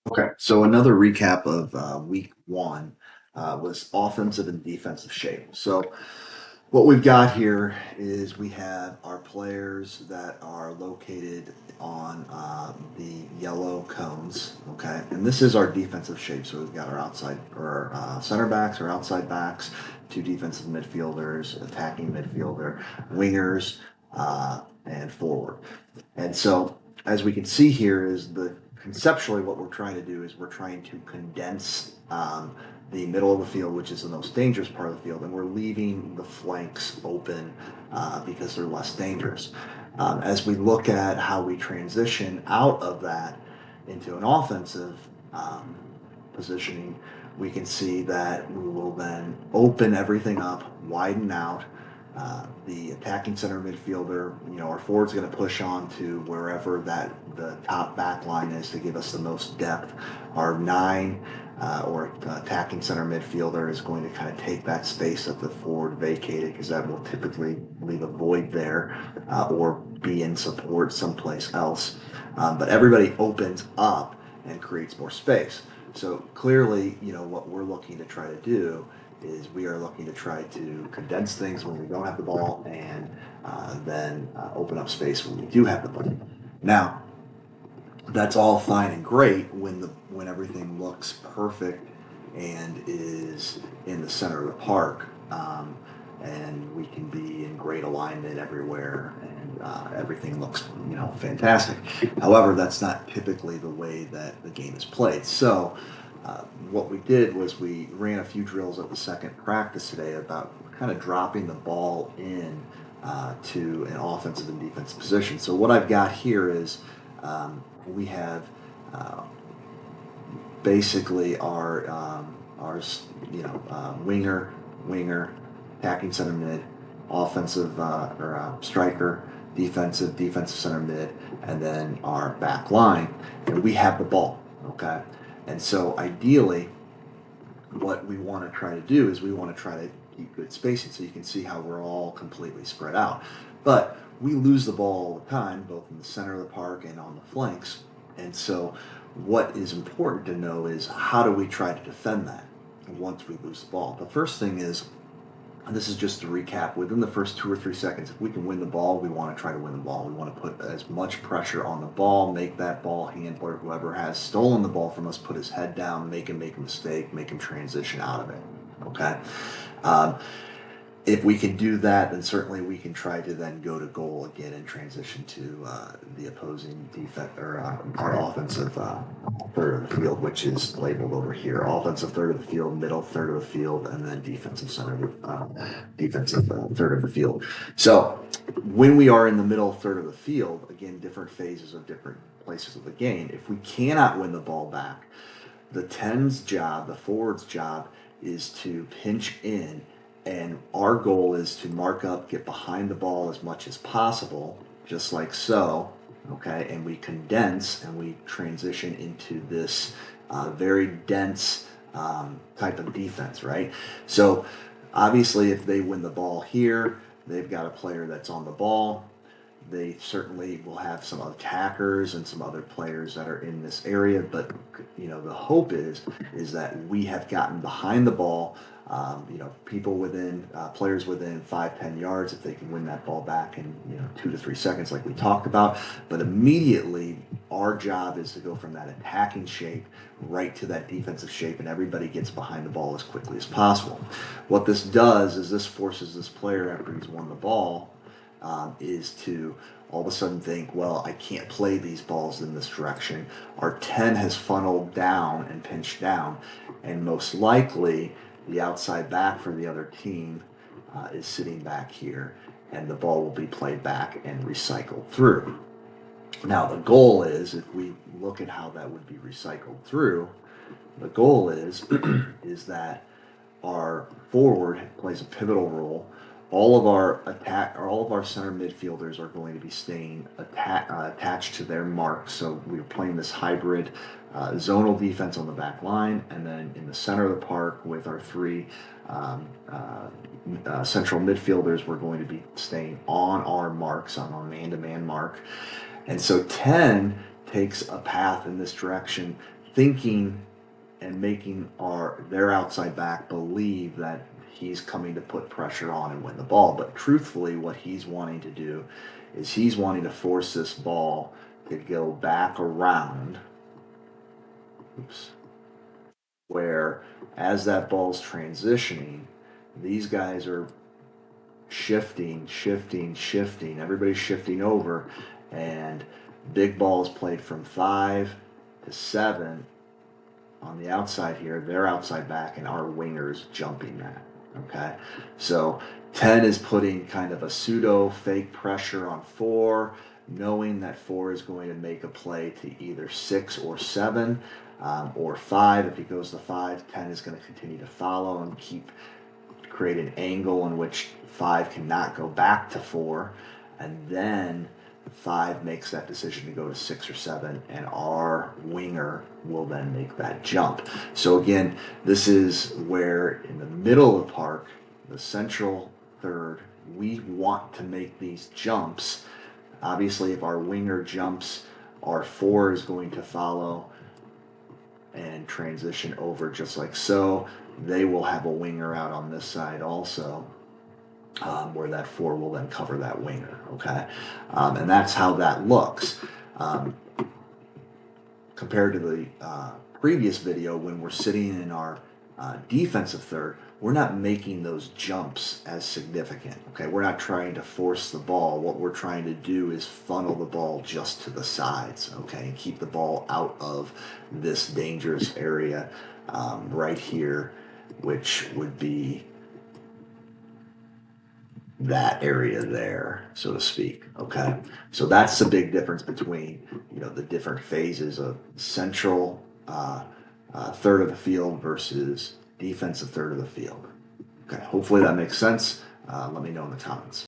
Okay, so another recap of week one was offensive and defensive shape. So what we've got here is we have our players that are located on the yellow cones. Okay, and this is our defensive shape. So we've got our outside or center backs or outside backs, two defensive midfielders, attacking midfielder, wingers, and forward. And so, as we can see here, is the conceptually what we're trying to do is we're trying to condense the middle of the field, which is the most dangerous part of the field, and we're leaving the flanks open because they're less dangerous. As we look at how we transition out of that into an offensive um, positioning, we can see that we will then open everything up, widen out. The attacking center midfielder, our forward's going to push on to wherever that the top back line is to give us the most depth. Our nine or attacking center midfielder is going to kind of take that space that the forward vacated because that will typically leave a void there or be in support someplace else. But everybody opens up and creates more space. So clearly, what we're looking to try to do is we are looking to try to condense things when we don't have the ball and then open up space when we do have the ball. Now, that's all fine and great when everything looks perfect and is in the center of the park, and we can be in great alignment everywhere, and everything looks fantastic. However, that's not typically the way that the game is played. So. What we did was we ran a few drills at the second practice today about kind of dropping the ball in to an offensive and defensive position. So what I've got here is we have uh, basically our winger, attacking center mid, offensive or striker, defensive center mid, and then our back line, and we have the ball. Okay, and so ideally, what we want to try to do is we want to try to keep good spacing, so you can see how we're all completely spread out. But we lose the ball all the time, both in the center of the park and on the flanks. And so, what is important to know is how do we try to defend that once we lose the ball? The first thing is, and this is just to recap, within the first 2 or 3 seconds, if we can win the ball, we want to try to win the ball. We want to put as much pressure on the ball, make that ball handler, whoever has stolen the ball from us, put his head down, make him make a mistake, make him transition out of it. Okay? Um, if we can do that, then certainly we can try to then go to goal again and transition to the opposing defense or our offensive third of the field, which is labeled over here: offensive third of the field, middle third of the field, and then defensive third of the field. So when we are in the middle third of the field, again, different phases of different places of the game. If we cannot win the ball back, the 10's job, the forward's job, is to pinch in, and our goal is to mark up, get behind the ball as much as possible, just like so. Okay, and we condense and we transition into this very dense type of defense, right? So obviously, if they win the ball here, they've got a player that's on the ball. They certainly will have some attackers and some other players that are in this area, but the hope is that we have gotten behind the ball. People within players within 5-10 yards if they can win that ball back in 2 to 3 seconds, like we talked about. But immediately, our job is to go from that attacking shape right to that defensive shape, and everybody gets behind the ball as quickly as possible. What this does is this forces this player after he's won the ball is to all of a sudden think, well, I can't play these balls in this direction. Our 10 has funneled down and pinched down, and most likely the outside back for the other team is sitting back here, and the ball will be played back and recycled through. Now, the goal is, if we look at how that would be recycled through, the goal is is that our forward plays a pivotal role. All of our center midfielders are going to be staying attached to their mark. So we're playing this hybrid zonal defense on the back line, and then in the center of the park with our three central midfielders, we're going to be staying on our marks, on our man-to-man mark. And so 10 takes a path in this direction thinking and making their outside back believe that he's coming to put pressure on and win the ball. But truthfully, what he's wanting to do is he's wanting to force this ball to go back around. Oops. Where as that ball's transitioning, these guys are shifting. Everybody's shifting over, and big ball is played from 5 to 7 on the outside here. They're outside back, and our wingers jumping that. Okay, so 10 is putting kind of a pseudo fake pressure on 4, knowing that 4 is going to make a play to either 6 or 7. Or 5. If he goes to 5, 10 is going to continue to follow and create an angle in which 5 cannot go back to 4, and then 5 makes that decision to go to 6 or 7, and our winger will then make that jump. So again, this is where in the middle of the park, the central third, we want to make these jumps. Obviously, if our winger jumps, our 4 is going to follow and transition over just like so. They will have a winger out on this side also, where that 4 will then cover that winger. Okay, and that's how that looks. Compared to the previous video, when we're sitting in our defensive third, we're not making those jumps as significant. Okay, we're not trying to force the ball. What we're trying to do is funnel the ball just to the sides. Okay, and keep the ball out of this dangerous area right here, which would be that area there, so to speak. Okay, so that's the big difference between the different phases of central third of the field versus defensive third of the field. Okay, hopefully that makes sense. Let me know in the comments.